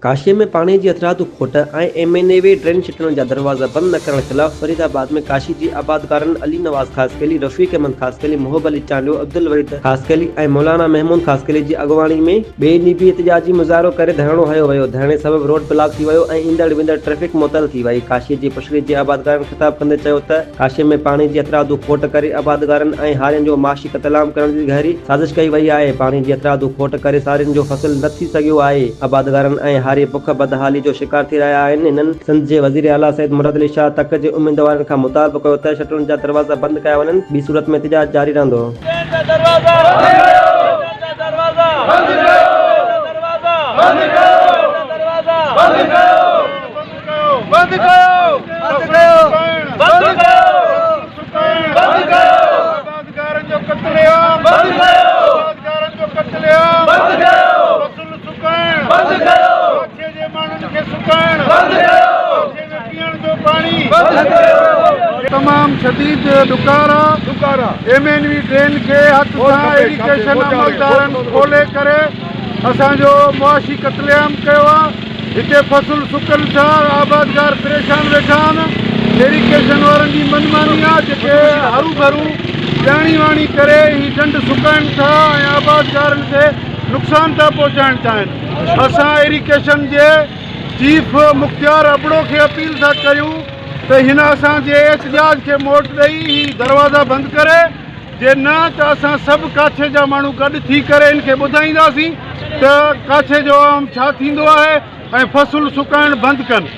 काशी में पानी जी अतरादू खोट MNA drain छिटण जा दरवाजा बंद न करण खिलाफ फरीदाबाद में काशी जी आबादकारन अली नवाज खासकेली, रफीक अहमद खासकेली, मोहब अली चांडियो, अब्दुल वरीद खासकेली ऐं मौलाना महमूद खासकेली जी अगवाणी में बे ॾींहुं भी एहतिजाजी मुज़ाहिरो करे धरणो हयो वियो। धरणे सबब रोड ब्लॉक थी वियो ऐं ईंदड़ वेंदड़ ट्रैफिक मुअतल थी वई। काशी जी पुछड़ी जे आबादकारन खिताब कंदे चयो त काशी में पानी जी अतरादू खोट करे आबादकारन ऐं हारियुनि जो माशी क़तलाम करण जी गहरी साज़िश कई वई आहे। पानी जी अतरादू खोट करे सारियुनि जो फसल न थी सघियो आहे। आबादकारन ऐं हारी बुख बदहाली जो शिकार थी रहा है। इन्हनि सिंध जे वज़ीर आला सैयद मुराद अली शाह तक जे उम्मीदवारनि खां मुतालबो कयो त शटरुनि जा दरवाज़ा बंदि कया वञनि, ॿी सूरत में एहतिजाज जारी रहंदो। तमाम शदीद दुकारा एमएनवी ट्रेन के हथ सां इरिगेशन अमलदारन खोले करे असांजो मुआशी कतलेआम कयो आहे। हिते फसल सुकल था, आबादकार परेशान वेठा आहिनि। इरिगेशन वारनि जी मनमानी आहे, जेके हरू भरू ॼाणी वाणी करे ही ढंढ सुकाइनि था ऐं आबादकारनि खे नुक़सान था पहुचाइण चाहिनि। असां इरिगेशन जे चीफ मुख्तियार अबड़ो खे अपील था कयूं त हिन असांजे एहतिजाज खे मोट ॾेई ही दरवाज़ा बंदि करे, जे न त असां सभु काछे जा माण्हू गॾु थी करे इनखे ॿुधाईंदासीं त काछे जो आम छा थींदो आहे ऐं फसल सुकाइण बंदि कनि।